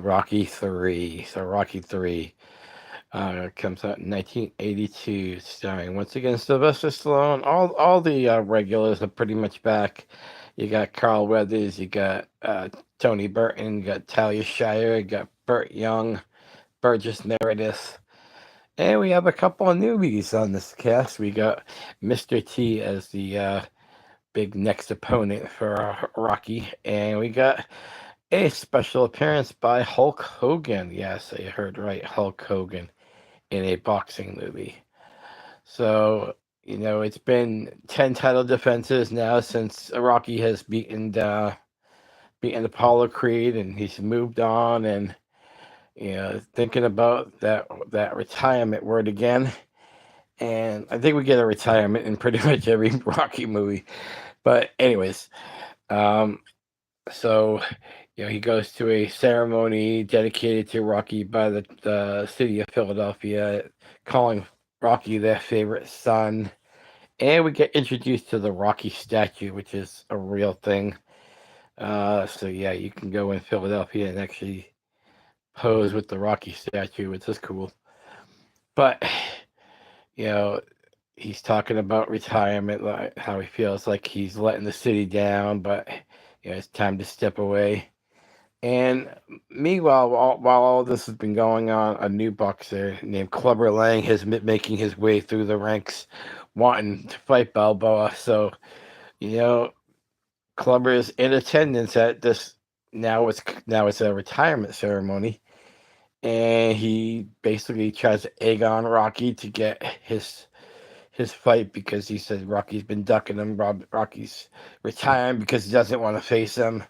Rocky 3. So Rocky 3 comes out in 1982, starring once again Sylvester Stallone. All the regulars are pretty much back. You got Carl Weathers, you got Tony Burton, you got Talia Shire, you got Burt Young, Burgess Meredith. And we have a couple of newbies on this cast. We got Mr. T as the big next opponent for Rocky. And we got a special appearance by Hulk Hogan. Yes, I heard right, Hulk Hogan in a boxing movie. So, it's been 10 title defenses now since Rocky has beaten Apollo Creed, and he's moved on, and thinking about that retirement word again. And I think we get a retirement in pretty much every Rocky movie. But anyways, um, so he goes to a ceremony dedicated to Rocky by the city of Philadelphia, calling Rocky their favorite son. And we get introduced to the Rocky statue, which is a real thing. So yeah, you can go in Philadelphia and actually pose with the Rocky statue, which is cool. But you know, he's talking about retirement, like how he feels like he's letting the city down, but it's time to step away. And meanwhile, while all this has been going on, a new boxer named Clubber Lang has been making his way through the ranks, wanting to fight Balboa. So, you know, Clubber is in attendance at this. Now it's a retirement ceremony, and he basically tries to egg on Rocky to get his fight because he says Rocky's been ducking him. Rocky's retiring because he doesn't want to face him.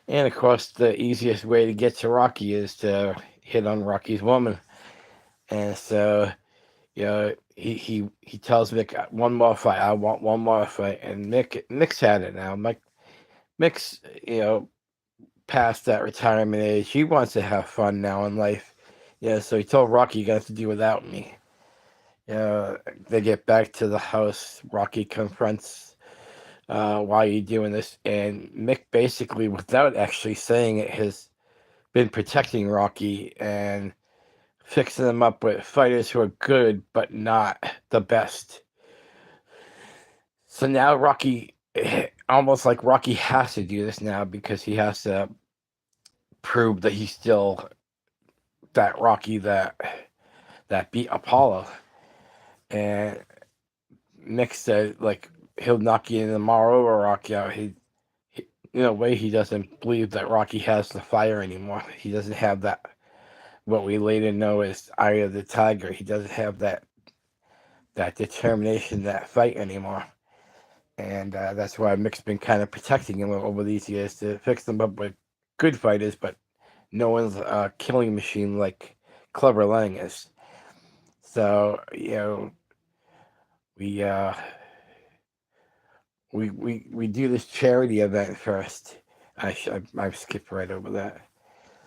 And of course, the easiest way to get to Rocky is to hit on Rocky's woman. And so, he tells Mick, one more fight. I want one more fight. And Mick's had it now. Mick's, past that retirement age. He wants to have fun now in life. Yeah, so he told Rocky, "You got to do without me." They get back to the house. Rocky confronts, "Why are you doing this?" And Mick, basically, without actually saying it, has been protecting Rocky and fixing them up with fighters who are good but not the best. So now Rocky, almost like Rocky has to do this now because he has to prove that he's still that Rocky that beat Apollo. And Mick said, like, he'll knock you in tomorrow or Rocky out. He in a way, he doesn't believe that Rocky has the fire anymore. He doesn't have that, what we later know as Eye of the Tiger. He doesn't have that determination, that fight anymore. And that's why Mick's been kind of protecting him over these years to fix them up with good fighters, but no one's a killing machine like Clubber Lang is. So, we we do this charity event first. I skipped right over that.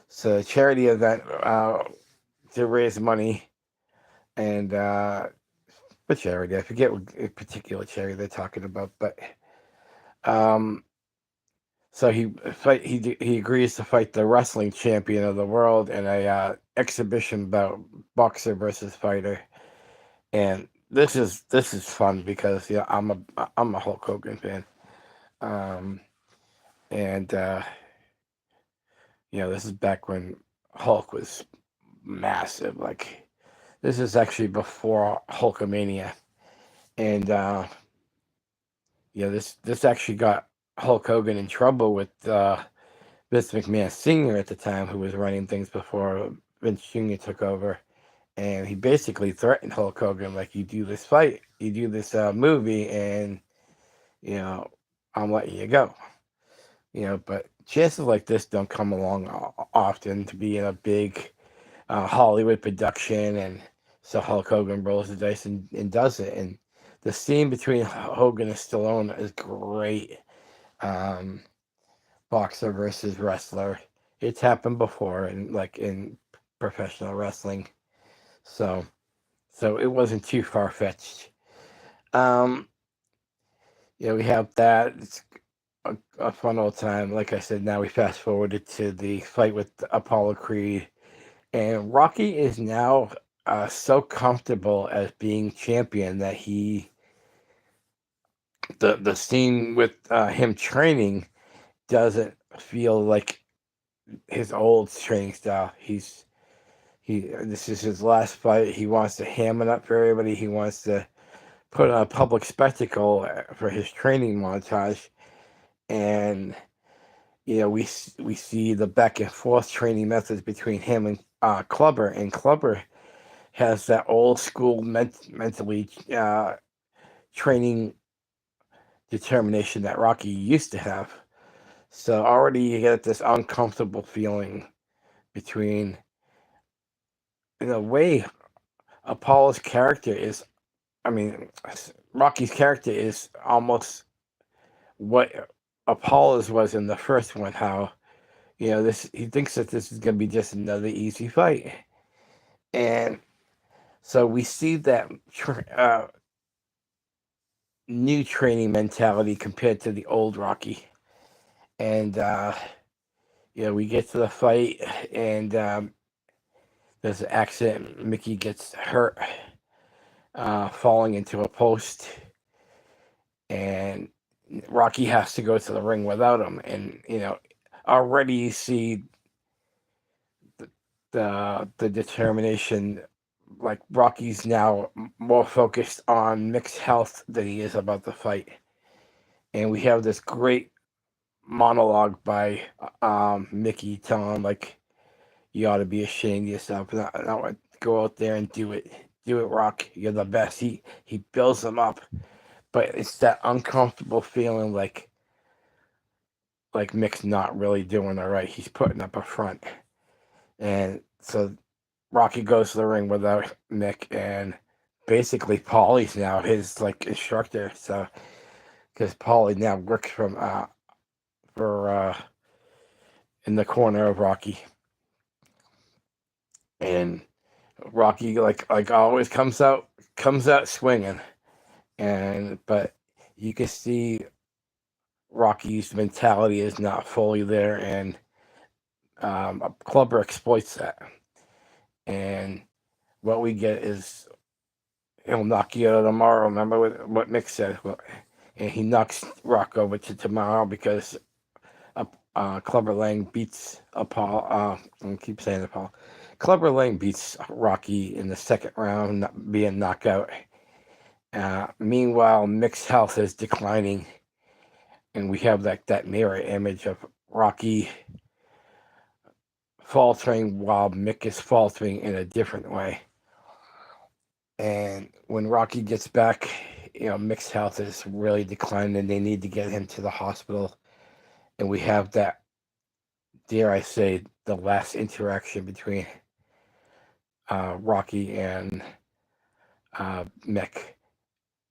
So charity event to raise money, and for charity, I forget what particular charity they're talking about, but um, so he agrees to fight the wrestling champion of the world in a exhibition bout, boxer versus fighter. And this is fun because I'm a Hulk Hogan fan, um, and this is back when Hulk was massive. Like, this is actually before Hulkamania, and this actually got Hulk Hogan in trouble with Vince McMahon Sr. at the time, who was running things before Vince Jr. took over. And he basically threatened Hulk Hogan, like, you do this fight, you do this movie, and, I'm letting you go. But chances like this don't come along often to be in a big Hollywood production. And so Hulk Hogan rolls the dice and does it. And the scene between Hogan and Stallone is great. Boxer versus wrestler. It's happened before in professional wrestling. So it wasn't too far-fetched. We have that. a fun old time. Like I said, now we fast forwarded to the fight with Apollo Creed, and Rocky is now so comfortable as being champion that the scene with him training doesn't feel like his old training style. This is his last fight. He wants to ham it up for everybody. He wants to put on a public spectacle for his training montage, and we see the back and forth training methods between him and Clubber, and Clubber has that old school mentally training determination that Rocky used to have. So already you get this uncomfortable feeling between, in a way, Apollo's character is, I mean, Rocky's character is almost what Apollo's was in the first one. How this he thinks that this is going to be just another easy fight, and so we see that new training mentality compared to the old Rocky, and we get to the fight, and there's an accident. Mickey gets hurt, falling into a post, and Rocky has to go to the ring without him. And already you see the determination. Like, Rocky's now more focused on Mick's health than he is about the fight. And we have this great monologue by Mickey telling him, like, you ought to be ashamed of yourself. Not go out there and do it. Do it, Rock. You're the best. He builds him up, but it's that uncomfortable feeling like Mick's not really doing it right. He's putting up a front, and so Rocky goes to the ring without Mick, and basically Paulie's now his instructor. So because Paulie now works for in the corner of Rocky, and Rocky like always comes out swinging, but you can see Rocky's mentality is not fully there, and Clubber exploits that. And what we get is, he'll knock you out tomorrow. Remember what Mick said? And he knocks Rock over to tomorrow because Clubber Lang beats Apollo. I keep saying Apollo. Clubber Lang beats Rocky in the second round, being knocked out. Meanwhile, Mick's health is declining, and we have that mirror image of Rocky faltering while Mick is faltering in a different way. And when Rocky gets back, Mick's health is really declining, and they need to get him to the hospital. And we have that, dare I say, the last interaction between Rocky and Mick.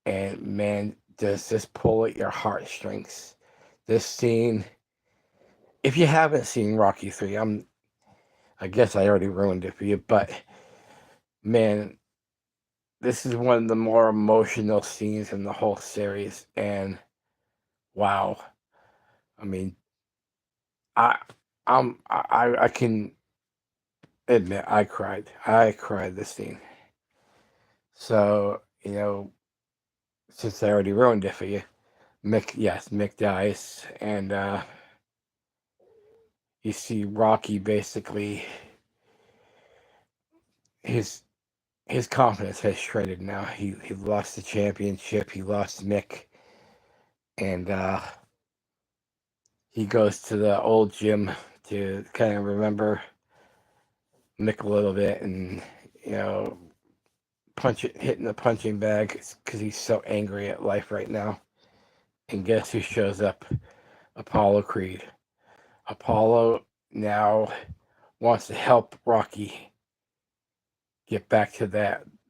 And man, does this pull at your heartstrings. This scene, if you haven't seen Rocky 3, I guess I already ruined it for you, but man, this is one of the more emotional scenes in the whole series, and wow. I mean, I can admit I cried. I cried this scene. So, since I already ruined it for you, Mick dies, and you see Rocky basically, his confidence has shredded now. He lost the championship. He lost Mick, and he goes to the old gym to kind of remember Mick a little bit, and hitting the punching bag because he's so angry at life right now. And guess who shows up? Apollo Creed. Apollo now wants to help Rocky get back to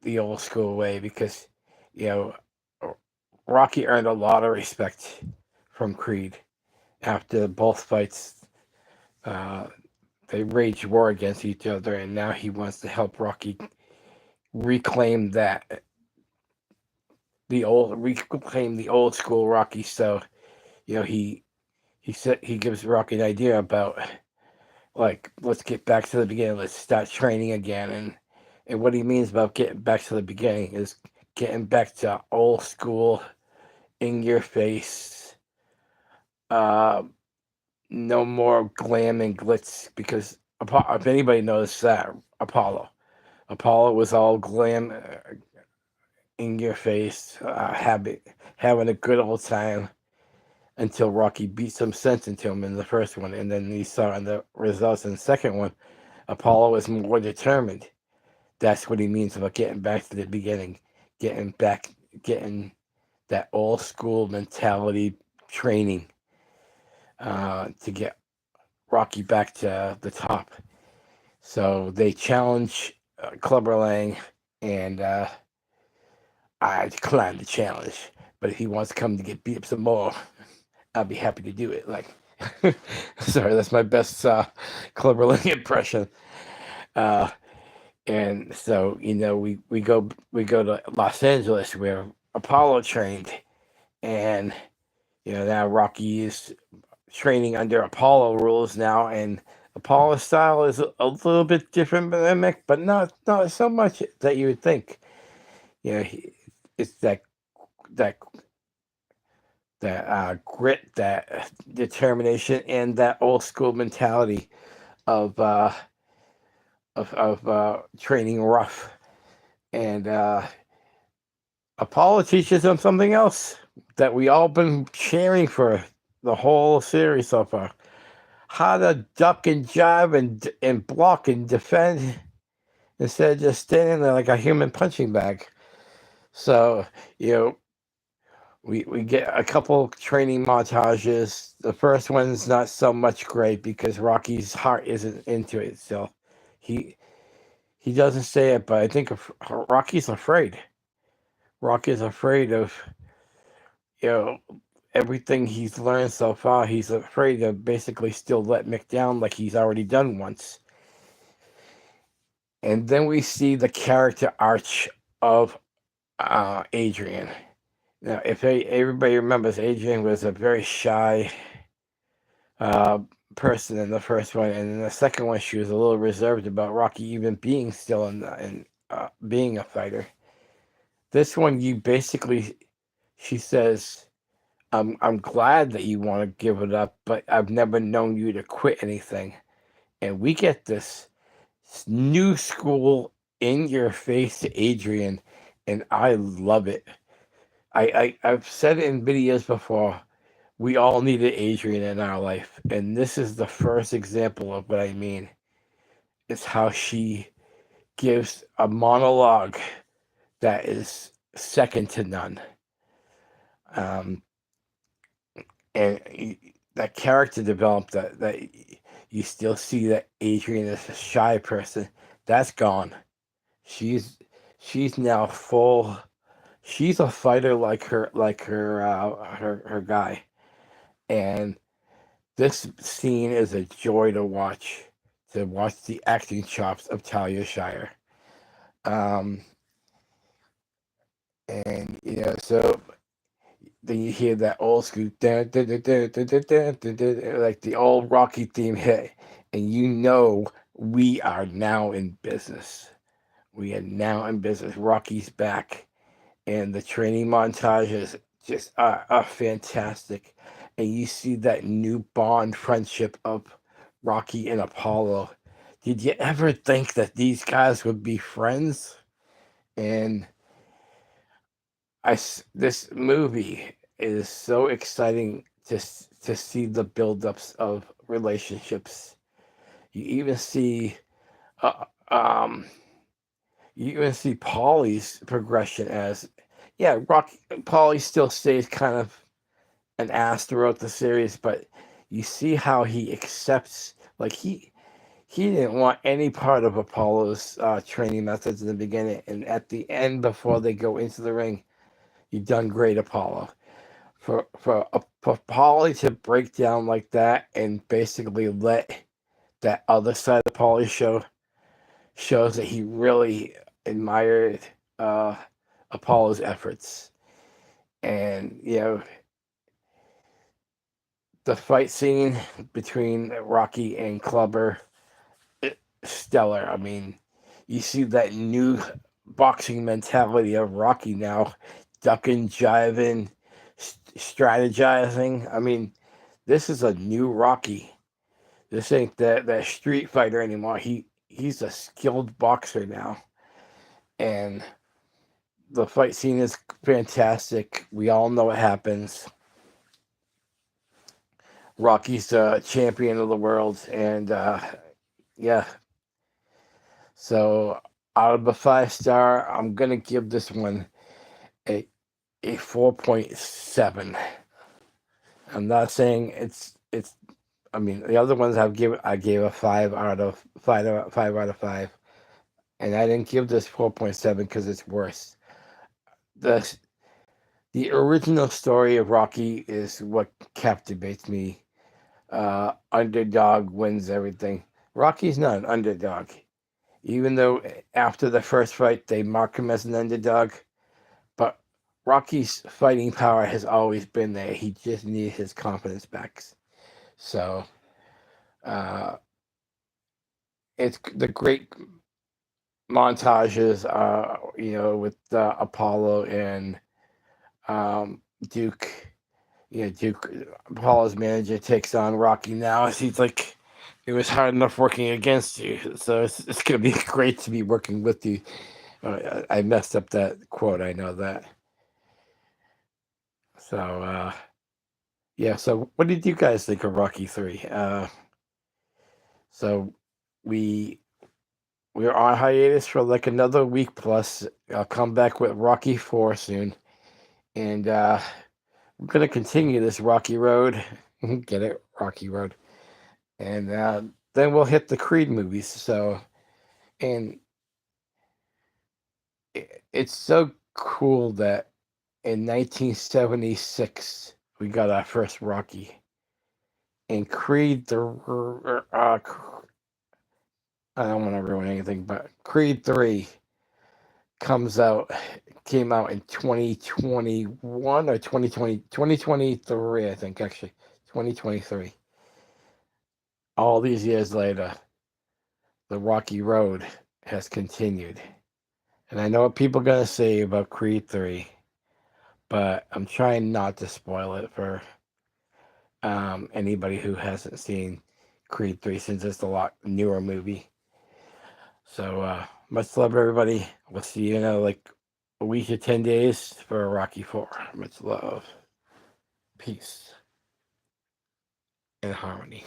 the old school way, because Rocky earned a lot of respect from Creed after both fights. They waged war against each other, and now he wants to help Rocky reclaim the old school Rocky. So he he gives Rocky an idea about, like, let's get back to the beginning. Let's start training again. And what he means about getting back to the beginning is getting back to old school, in your face, uh, no more glam and glitz. Because if anybody knows that, Apollo was all glam, in your face, having a good old time until Rocky beat some sense into him in the first one, and then you saw in the results in the second one, Apollo is more determined. That's what he means about getting back to the beginning, getting back, getting that old school mentality training, to get Rocky back to the top. So they challenge, Clubber Lang, and I declined the challenge. But if he wants to come to get beat up some more, I'll be happy to do it. Like, sorry, that's my best Clubber Lang impression. Uh, and so, we go to Los Angeles where Apollo trained, and now Rocky is training under Apollo rules now, and Apollo's style is a little bit different than Mick, but not so much that you would think. It's that grit, that determination, and that old school mentality of training rough. And Apollo teaches them something else that we all been cheering for the whole series so far: how to duck and jive and block and defend instead of just standing there like a human punching bag. So, you know, we get a couple training montages. The first one's not so much great because Rocky's heart isn't into it. So he he doesn't say it, but I think Rocky's afraid. Rocky's afraid of, you know everything he's learned so far. He's afraid to basically still let Mick down like he's already done once. And then we see the character arch of Adrian. Now, if everybody remembers, Adrian was a very shy uh, person in the first one, and in the second one, she was a little reserved about Rocky even being still in being a fighter. This one, she says, I'm glad that you want to give it up, but I've never known you to quit anything. And we get this new school, in your face Adrian, and I love it. I've said it in videos before. We all needed Adrian in our life, and this is the first example of what I mean. It's how she gives a monologue that is second to none. And that character developed, that you still see that Adrian is a shy person. That's gone. She's now full. She's a fighter like her guy, and this scene is a joy to watch. To watch the acting chops of Talia Shire, and so then you hear that old school dun, dun, dun, dun, dun, dun, dun, dun, dun, like the old Rocky theme hit, and we are now in business. We are now in business. Rocky's back, and the training montages just are fantastic. And you see that new bond friendship of Rocky and Apollo. Did you ever think that these guys would be friends? And this movie is so exciting to see the buildups of relationships. You even see, uh, um, Paulie's progression as, yeah, Rocky. Paulie still stays kind of an ass throughout the series, but you see how he accepts, like he didn't want any part of Apollo's training methods in the beginning, and at the end, before they go into the ring, you've done great, Apollo. For Paulie to break down like that and basically let that other side of Paulie shows that he really admired Apollo's efforts. And The fight scene between Rocky and Clubber, stellar. I mean, you see that new boxing mentality of Rocky now, ducking, jiving, strategizing. I mean, this is a new Rocky. This ain't that street fighter anymore. He's a skilled boxer now, and the fight scene is fantastic. We all know what happens. Rocky's the champion of the world, and yeah. So out of a 5-star, I'm gonna give this one a 4.7. I'm not saying it's. I mean, the other ones I gave a 5 out of 5, and I didn't give this 4.7 because it's worse. The the original story of Rocky is what captivates me. Underdog wins everything. Rocky's not an underdog. Even though after the first fight they mark him as an underdog, but Rocky's fighting power has always been there. He just needs his confidence back. So it's the great montages, with Apollo and Duke. Duke, Apollo's manager, takes on Rocky now. He's like, it was hard enough working against you, so it's going to be great to be working with you. I messed up that quote. I know that. So, yeah. So, what did you guys think of Rocky 3? So, we we're on hiatus for like another week plus. I'll come back with Rocky 4 soon, and we're gonna continue this Rocky Road. Get it, Rocky Road, and then we'll hit the Creed movies. So, and it's so cool that in 1976 we got our first Rocky, and Creed I don't want to ruin anything, but Creed 3 came out in 2021 or 2023, I think, actually. 2023. All these years later, the Rocky Road has continued. And I know what people are going to say about Creed 3, but I'm trying not to spoil it for anybody who hasn't seen Creed 3, since it's a lot newer movie. So, much love, everybody. We'll see you in like a week or 10 days for Rocky 4. Much love. Peace and harmony.